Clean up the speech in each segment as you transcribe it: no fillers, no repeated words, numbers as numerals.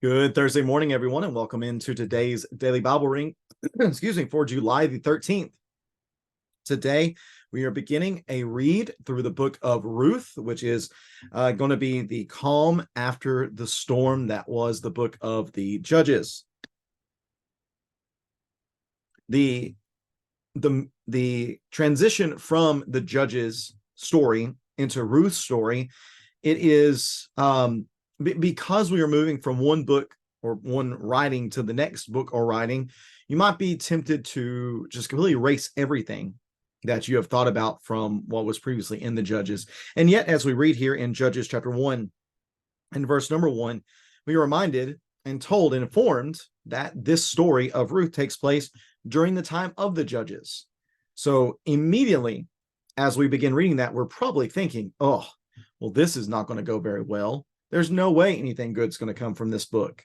Good Thursday morning, everyone, and welcome into today's daily Bible reading, for July the 13th. Today, we are beginning a read through the book of Ruth, which is going to be the calm after the storm that was the book of the Judges. The transition from the Judges story into Ruth's story, it is because we are moving from one book or one writing to the next book or writing, you might be tempted to just completely erase everything that you have thought about from what was previously in the Judges. And yet, as we read here in Judges chapter 1 and verse number 1, we are reminded and told and informed that this story of Ruth takes place during the time of the Judges. So immediately, as we begin reading that, we're probably thinking, oh, well, this is not going to go very well. There's no way anything good's going to come from this book.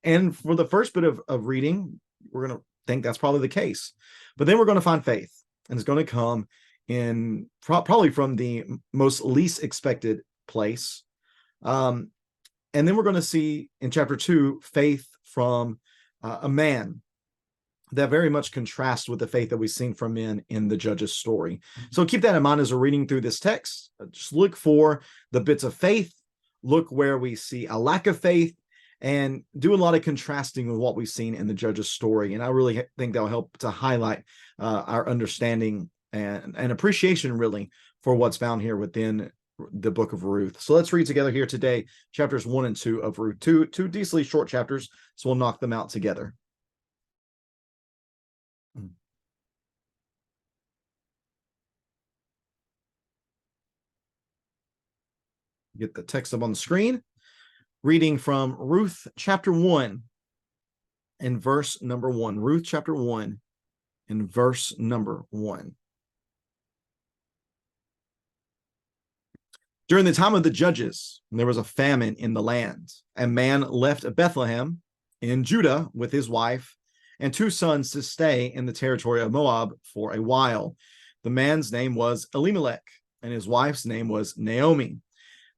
And for the first bit of reading, we're going to think that's probably the case. But then we're going to find faith, and it's going to come in probably from the most least expected place. And then we're going to see in chapter 2, faith from a man that very much contrasts with the faith that we've seen from men in the Judges story. So keep that in mind as we're reading through this text. Just look for the bits of faith, look where we see a lack of faith, and do a lot of contrasting with what we've seen in the Judges story. And I really think that'll help to highlight our understanding and appreciation, really, for what's found here within the book of Ruth. So let's read together here today, chapters 1 and 2 of Ruth. Two decently short chapters, so we'll knock them out together. Get the text up on the screen. Reading from Ruth chapter 1 and verse number 1. Ruth chapter 1 and verse number 1. During the time of the Judges, there was a famine in the land. A man left Bethlehem in Judah with his wife and 2 sons to stay in the territory of Moab for a while. The man's name was Elimelech, and his wife's name was Naomi.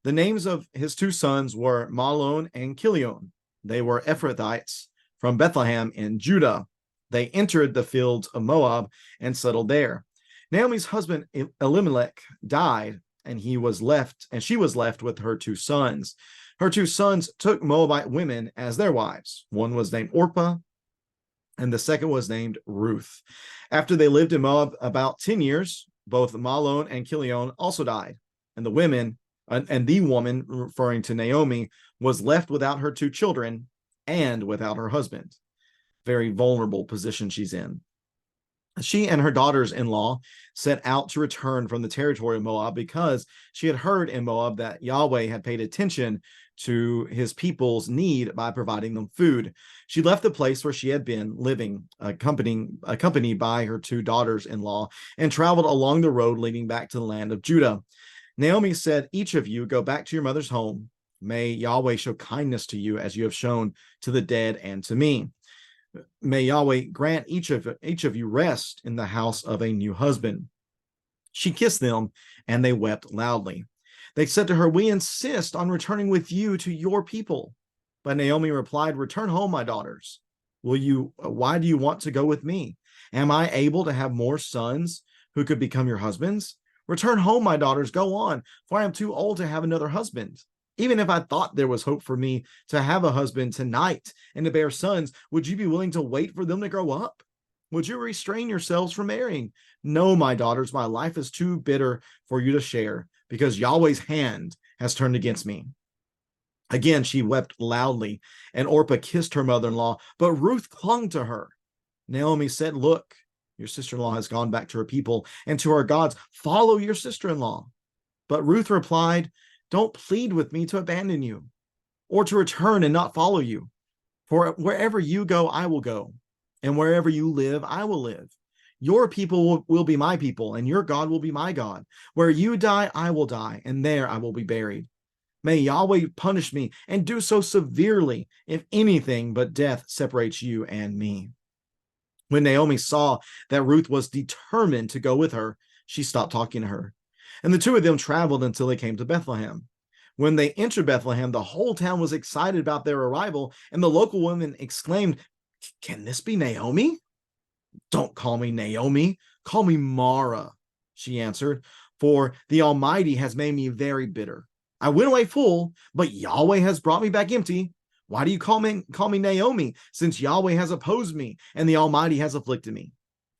The names of his 2 sons were Mahlon and Chilion. They were Ephrathites from Bethlehem in Judah. They entered the fields of Moab and settled there. Naomi's husband Elimelech died, and she was left with her 2 sons. Her 2 sons took Moabite women as their wives. One was named Orpah, and the second was named Ruth. After they lived in Moab about 10 years, both Mahlon and Chilion also died, and the woman, referring to Naomi, was left without her 2 children and without her husband. Very vulnerable position she's in. She and her daughters-in-law set out to return from the territory of Moab because she had heard in Moab that Yahweh had paid attention to his people's need by providing them food. She left the place where she had been living, accompanied by her 2 daughters-in-law, and traveled along the road leading back to the land of Judah. Naomi said, "Each of you go back to your mother's home. May Yahweh show kindness to you as you have shown to the dead and to me. May Yahweh grant each of you rest in the house of a new husband." She kissed them, and they wept loudly. They said to her, "We insist on returning with you to your people." But Naomi replied, "Return home, my daughters. Why do you want to go with me? Am I able to have more sons who could become your husbands? Return home, my daughters, go on, for I am too old to have another husband. Even if I thought there was hope for me to have a husband tonight and to bear sons, would you be willing to wait for them to grow up? Would you restrain yourselves from marrying? No, my daughters, my life is too bitter for you to share, because Yahweh's hand has turned against me." Again, she wept loudly, and Orpah kissed her mother-in-law, but Ruth clung to her. Naomi said, "Look, your sister-in-law has gone back to her people and to her gods. Follow your sister-in-law." But Ruth replied, "Don't plead with me to abandon you or to return and not follow you. For wherever you go, I will go, and wherever you live, I will live. Your people will be my people, and your God will be my God. Where you die, I will die, and there I will be buried. May Yahweh punish me and do so severely if anything but death separates you and me." When Naomi saw that Ruth was determined to go with her, she stopped talking to her. And the 2 of them traveled until they came to Bethlehem. When they entered Bethlehem, the whole town was excited about their arrival, and the local women exclaimed, "Can this be Naomi?" "Don't call me Naomi, call me Mara," she answered, "for the Almighty has made me very bitter. I went away full, but Yahweh has brought me back empty. Why do you call me Naomi, since Yahweh has opposed me and the Almighty has afflicted me?"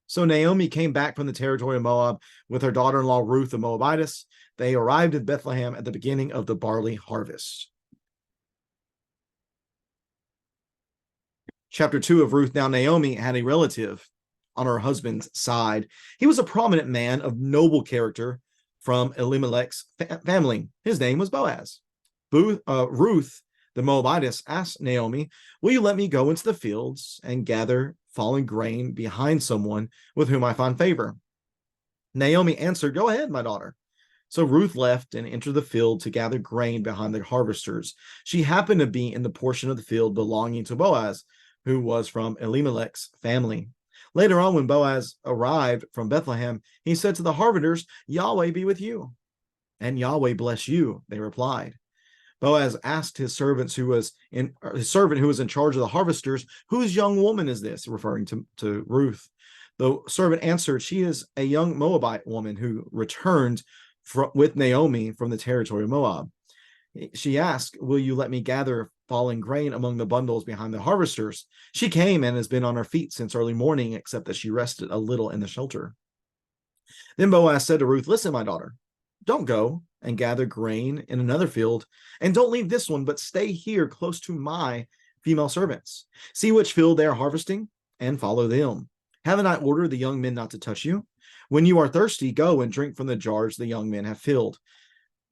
So Naomi came back from the territory of Moab with her daughter-in-law Ruth the Moabitess. They arrived in Bethlehem at the beginning of the barley harvest. Chapter 2 of Ruth. Now Naomi had a relative on her husband's side. He was a prominent man of noble character from Elimelech's family. His name was Boaz. Ruth, the Moabitess, asked Naomi, "Will you let me go into the fields and gather fallen grain behind someone with whom I find favor?" Naomi answered, "Go ahead, my daughter." So Ruth left and entered the field to gather grain behind the harvesters. She happened to be in the portion of the field belonging to Boaz, who was from Elimelech's family. Later on, when Boaz arrived from Bethlehem, he said to the harvesters, "Yahweh be with you." "And Yahweh bless you," they replied. Boaz asked his servant who was in charge of the harvesters, "Whose young woman is this?" referring to Ruth. The servant answered, "She is a young Moabite woman who returned with Naomi from the territory of Moab." She asked, "Will you let me gather fallen grain among the bundles behind the harvesters?" She came and has been on her feet since early morning, except that she rested a little in the shelter. Then Boaz said to Ruth, "Listen, my daughter, don't go and gather grain in another field, and don't leave this one, but stay here close to my female servants. See which field they are harvesting, and follow them. Haven't I ordered the young men not to touch you? When you are thirsty, go and drink from the jars the young men have filled."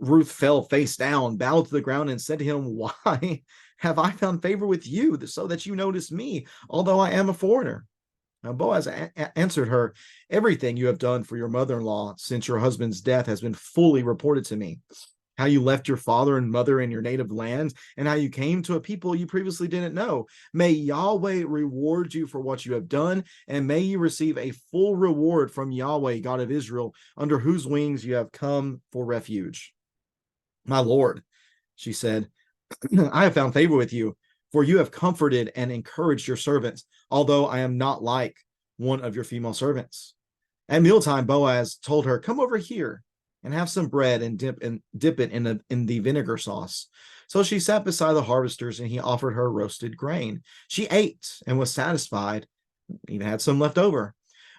Ruth fell face down, bowed to the ground, and said to him, "Why have I found favor with you, so that you notice me, although I am a foreigner?" Now Boaz answered her, "Everything you have done for your mother-in-law since your husband's death has been fully reported to me. How you left your father and mother in your native land, and how you came to a people you previously didn't know. May Yahweh reward you for what you have done, and may you receive a full reward from Yahweh, God of Israel, under whose wings you have come for refuge." "My Lord," she said, "I have found favor with you, for you have comforted and encouraged your servants, although I am not like one of your female servants." At mealtime, Boaz told her, "Come over here and have some bread and dip it in the vinegar sauce." So she sat beside the harvesters, and he offered her roasted grain. She ate and was satisfied, even had some left over.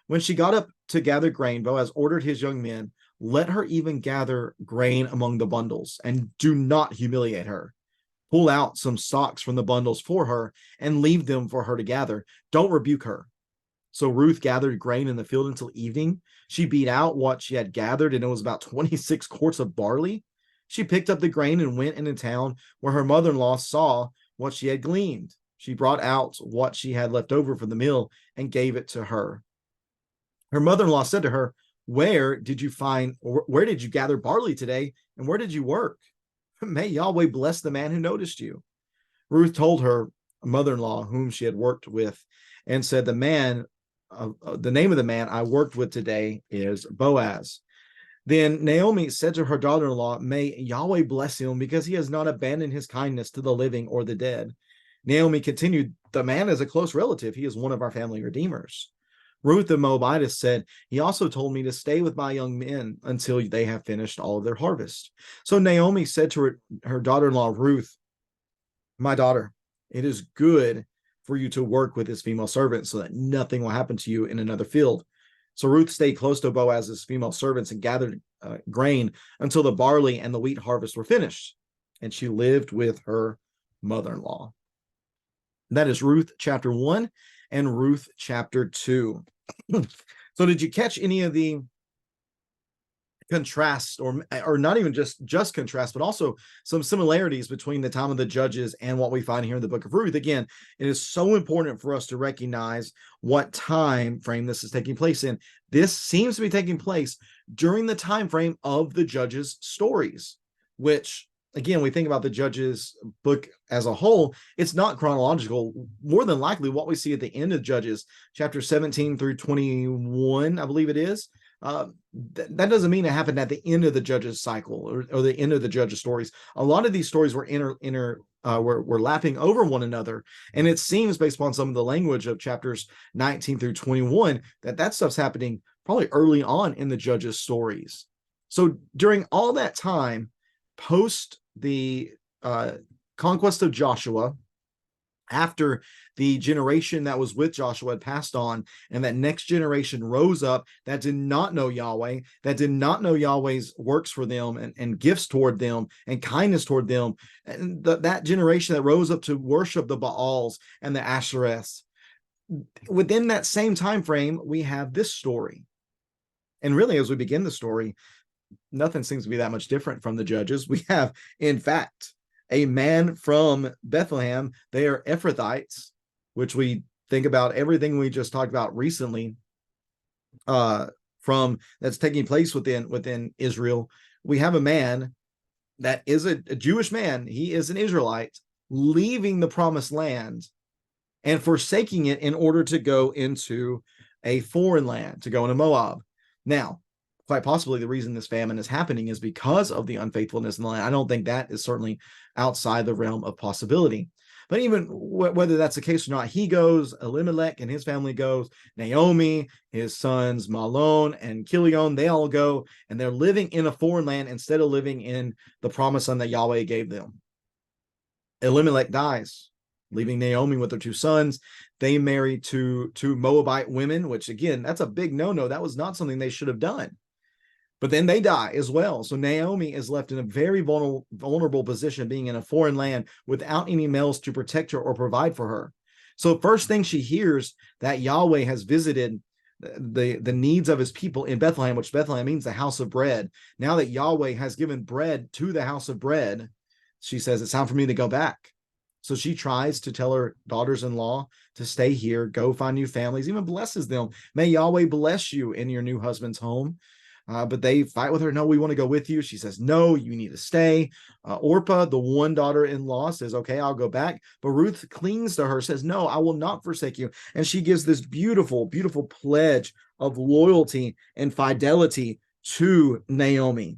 When she got up to gather grain, Boaz ordered his young men, "Let her even gather grain among the bundles, and do not humiliate her. Pull out some stalks from the bundles for her and leave them for her to gather. Don't rebuke her." So Ruth gathered grain in the field until evening. She beat out what she had gathered, and it was about 26 quarts of barley. She picked up the grain and went into town where her mother-in-law saw what she had gleaned. She brought out what she had left over from the meal and gave it to her. Her mother-in-law said to her, where did you gather barley today, and where did you work? May Yahweh bless the man who noticed you." Ruth told her mother-in-law whom she had worked with and said, the name of the man I worked with today is Boaz. Then Naomi said to her daughter-in-law, "May Yahweh bless him, because he has not abandoned his kindness to the living or the dead." Naomi continued, "The man is a close relative. He is one of our family redeemers." Ruth the Moabitess said, "He also told me to stay with my young men until they have finished all of their harvest." So Naomi said to her daughter-in-law, Ruth, "My daughter, it is good for you to work with his female servants so that nothing will happen to you in another field." So Ruth stayed close to Boaz's female servants and gathered grain until the barley and the wheat harvest were finished. And she lived with her mother-in-law. That is Ruth chapter 1 and Ruth chapter 2. So did you catch any of the contrasts, or not even just contrast, but also some similarities between the time of the Judges and what we find here in the book of Ruth? Again, it is so important for us to recognize what time frame this is taking place in. This seems to be taking place during the time frame of the Judges stories, which, again, we think about the Judges book as a whole, it's not chronological. More than likely, what we see at the end of Judges, chapter 17 through 21, I believe it is, That doesn't mean it happened at the end of the Judges cycle or the end of the Judges stories. A lot of these stories were were lapping over one another, and it seems based upon some of the language of chapters 19 through 21 that stuff's happening probably early on in the Judges stories. So during all that time, post the conquest of Joshua, after the generation that was with Joshua had passed on, and that next generation rose up that did not know Yahweh, that did not know Yahweh's works for them and gifts toward them and kindness toward them, and that generation that rose up to worship the Baals and the Ashereths. Within that same time frame, we have this story. And really, as we begin the story, nothing seems to be that much different from the Judges. We have, in fact, a man from Bethlehem. They are Ephrathites, which we think about everything we just talked about recently from that's taking place within Israel. We have a man that is a Jewish man. He is an Israelite leaving the promised land and forsaking it in order to go into a foreign land, to go into Moab. Now, quite possibly the reason this famine is happening is because of the unfaithfulness in the land. I don't think that is certainly outside the realm of possibility. But even whether that's the case or not, he goes, Elimelech and his family goes, Naomi, his sons Mahlon and Chilion, they all go, and they're living in a foreign land instead of living in the promised land that Yahweh gave them. Elimelech dies, leaving Naomi with her two sons. They marry two Moabite women, which again, that's a big no-no. That was not something they should have done. But then they die as well. So Naomi is left in a very vulnerable position, being in a foreign land without any males to protect her or provide for her. So first thing she hears that Yahweh has visited the needs of his people in Bethlehem, which Bethlehem means the house of bread. Now that Yahweh has given bread to the house of bread, she says, it's time for me to go back. So she tries to tell her daughters-in-law to stay here, go find new families, even blesses them. May Yahweh bless you in your new husband's home. But they fight with her. No, we want to go with you. She says, no, you need to stay. Orpah, the one daughter-in-law, says, okay, I'll go back. But Ruth clings to her, says, no, I will not forsake you. And she gives this beautiful, beautiful pledge of loyalty and fidelity to Naomi.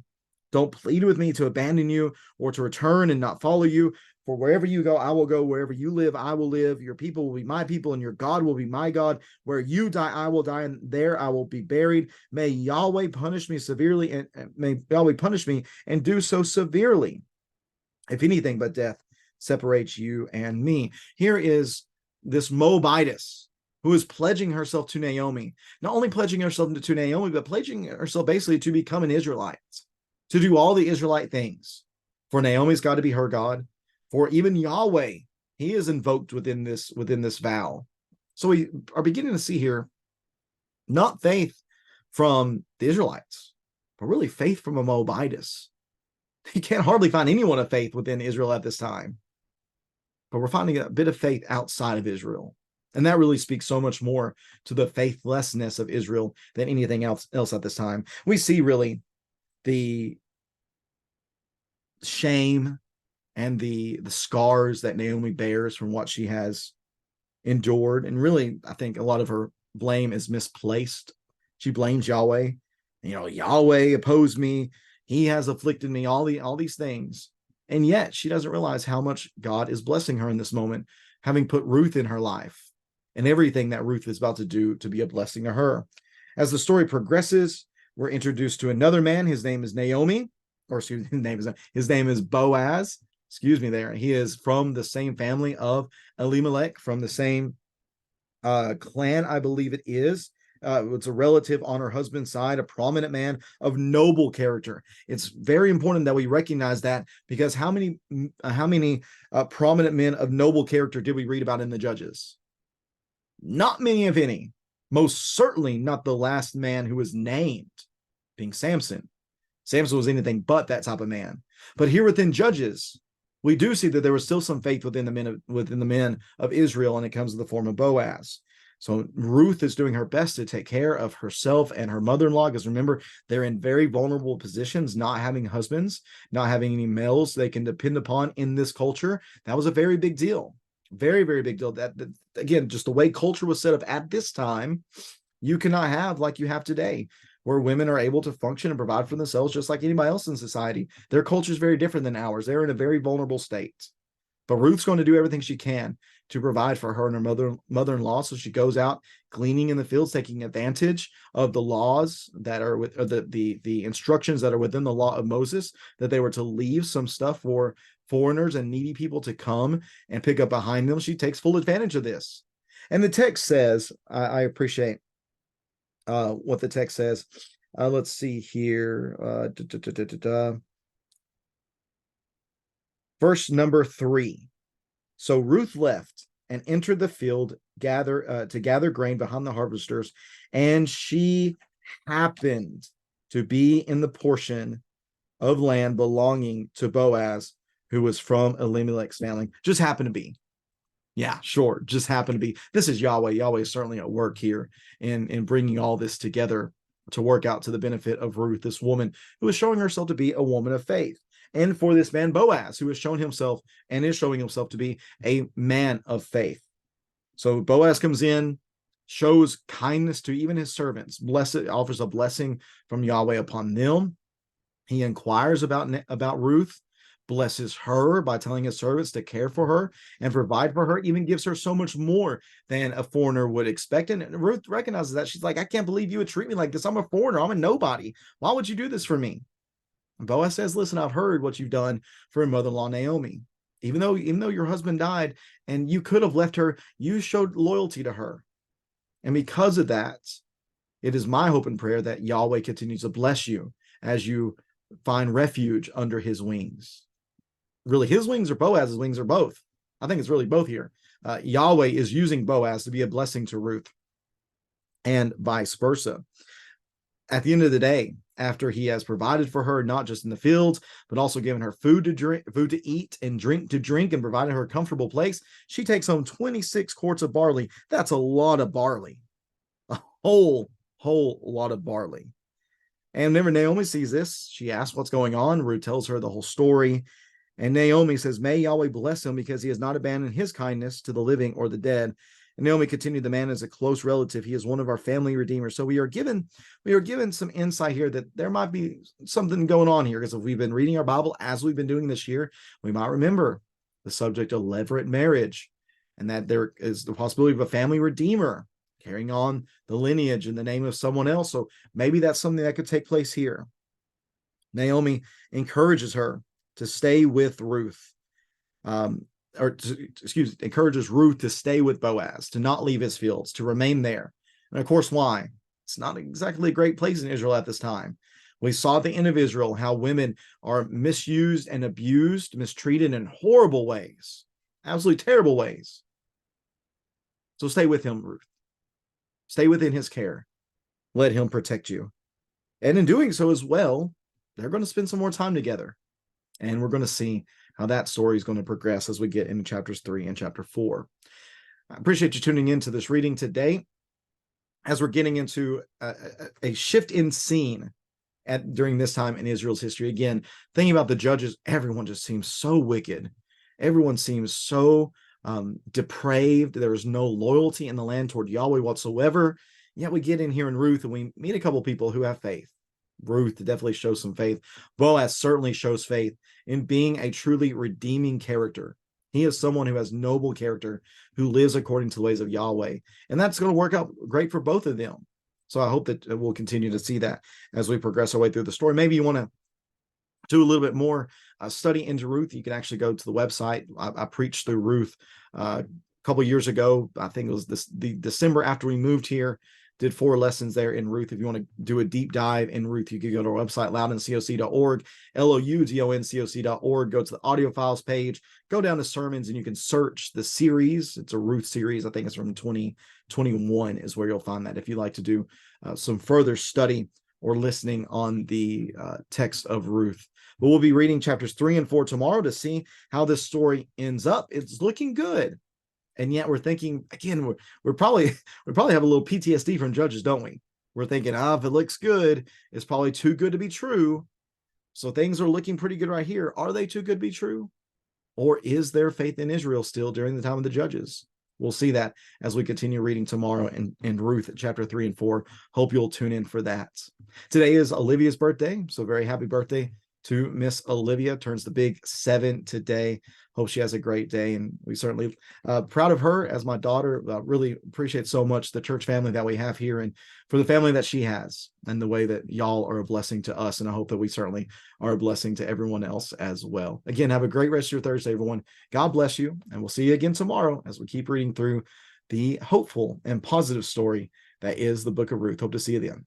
Don't plead with me to abandon you or to return and not follow you. For wherever you go, I will go. Wherever you live, I will live. Your people will be my people, and your God will be my God. Where you die, I will die, and there I will be buried. May Yahweh punish me severely, and may Yahweh punish me and do so severely, if anything but death separates you and me. Here is this Moabitess who is pledging herself to Naomi, not only pledging herself to Naomi, but pledging herself basically to become an Israelite, to do all the Israelite things. For Naomi's got to be her God. For even Yahweh, he is invoked within this vow. So we are beginning to see here not faith from the Israelites, but really faith from a Moabitess. You can't hardly find anyone of faith within Israel at this time. But we're finding a bit of faith outside of Israel. And that really speaks so much more to the faithlessness of Israel than anything else at this time. We see really the shame and the scars that Naomi bears from what she has endured. And really, I think a lot of her blame is misplaced. She blames Yahweh. Yahweh opposed me. He has afflicted me, all these things. And yet she doesn't realize how much God is blessing her in this moment, having put Ruth in her life and everything that Ruth is about to do to be a blessing to her. As the story progresses, we're introduced to another man. His name is Naomi, or excuse me, his name is Boaz. Excuse me there. He is from the same family of Elimelech, from the same clan, I believe it is. It's a relative on her husband's side, a prominent man of noble character. It's very important that we recognize that, because how many prominent men of noble character did we read about in the Judges? Not many, if any. Most certainly not the last man who was named, being Samson. Samson was anything but that type of man. But here within Judges, we do see that there was still some faith within the men of Israel, and it comes in the form of Boaz. So Ruth is doing her best to take care of herself and her mother-in-law, because remember, they're in very vulnerable positions, not having husbands, not having any males they can depend upon in this culture. That was a very big deal. Very, very big deal. That again, just the way culture was set up at this time, you cannot have like you have today. where women are able to function and provide for themselves just like anybody else in society. Their culture is very different than ours. They're in a very vulnerable state. But Ruth's going to do everything she can to provide for her and her mother-in-law. So she goes out gleaning in the fields, taking advantage of the laws that are with the instructions that are within the law of Moses, that they were to leave some stuff for foreigners and needy people to come and pick up behind them. She takes full advantage of this. And the text says, I appreciate what the text says. Let's see here. Verse number 3. So Ruth left and entered the field to gather grain behind the harvesters, and she happened to be in the portion of land belonging to Boaz, who was from Elimelech's family. Just happened to be. Yeah, sure. Just happened to be. This is Yahweh. Yahweh is certainly at work here in bringing all this together to work out to the benefit of Ruth, this woman who is showing herself to be a woman of faith. And for this man Boaz, who has shown himself and is showing himself to be a man of faith. So Boaz comes in, shows kindness to even his servants, offers a blessing from Yahweh upon them. He inquires about Ruth, blesses her by telling his servants to care for her and provide for her, even gives her so much more than a foreigner would expect. And Ruth recognizes that. She's like, I can't believe you would treat me like this. I'm a foreigner. I'm a nobody. Why would you do this for me? Boaz says, listen, I've heard what you've done for your mother-in-law Naomi. Even though your husband died and you could have left her, you showed loyalty to her. And because of that, it is my hope and prayer that Yahweh continues to bless you as you find refuge under his wings. Really, his wings or Boaz's wings, or both. I think it's really both here. Yahweh is using Boaz to be a blessing to Ruth and vice versa. At the end of the day, after he has provided for her, not just in the fields, but also given her food to eat and drink to drink, and provided her a comfortable place, she takes home 26 quarts of barley. That's a lot of barley. A whole lot of barley. And whenever Naomi sees this, she asks what's going on. Ruth tells her the whole story. And Naomi says, may Yahweh bless him because he has not abandoned his kindness to the living or the dead. And Naomi continued, the man is a close relative. He is one of our family redeemers. So we are given some insight here that there might be something going on here, because if we've been reading our Bible as we've been doing this year, we might remember the subject of levirate marriage, and that there is the possibility of a family redeemer carrying on the lineage in the name of someone else. So maybe that's something that could take place here. Naomi encourages her to stay with Ruth. Encourages Ruth to stay with Boaz, to not leave his fields, to remain there. And of course, why? It's not exactly a great place in Israel at this time. We saw at the end of Israel how women are misused and abused, mistreated in horrible ways, absolutely terrible ways. So stay with him, Ruth. Stay within his care. Let him protect you. And in doing so as well, they're going to spend some more time together. And we're going to see how that story is going to progress as we get into chapters 3 and chapter 4. I appreciate you tuning into this reading today as we're getting into a shift in scene during this time in Israel's history. Again, thinking about the judges, everyone just seems so wicked. Everyone seems so depraved. There is no loyalty in the land toward Yahweh whatsoever. Yet we get in here in Ruth and we meet a couple people who have faith. Ruth definitely shows some faith. Boaz certainly shows faith in being a truly redeeming character. He is someone who has noble character, who lives according to the ways of Yahweh. And that's going to work out great for both of them. So I hope that we'll continue to see that as we progress our way through the story. Maybe you want to do a little bit more study into Ruth. You can actually go to the website. I preached through Ruth a couple years ago. I think it was the December after we moved here. Did 4 lessons there in Ruth. If you want to do a deep dive in Ruth, you can go to our website, loudoncoc.org, LOUDONCOC.org. Go to the audio files page, go down to sermons, and you can search the series. It's a Ruth series. I think it's from 2021 is where you'll find that if you'd like to do some further study or listening on the text of Ruth. But we'll be reading chapters 3 and 4 tomorrow to see how this story ends up. It's looking good. And yet we're thinking, again, we probably have a little PTSD from Judges, don't we? We're thinking, if it looks good, it's probably too good to be true. So things are looking pretty good right here. Are they too good to be true? Or is there faith in Israel still during the time of the Judges? we'll see that as we continue reading tomorrow in Ruth chapter 3 and 4. Hope you'll tune in for that. Today is Olivia's birthday, so very happy birthday to Miss Olivia. Turns the big 7 today. Hope she has a great day, and we certainly proud of her as my daughter. Really appreciate so much the church family that we have here, and for the family that she has, and the way that y'all are a blessing to us. And I hope that we certainly are a blessing to everyone else as well. Again, have a great rest of your Thursday, everyone. God bless you, and we'll see you again tomorrow as we keep reading through the hopeful and positive story that is the book of Ruth. Hope to see you then.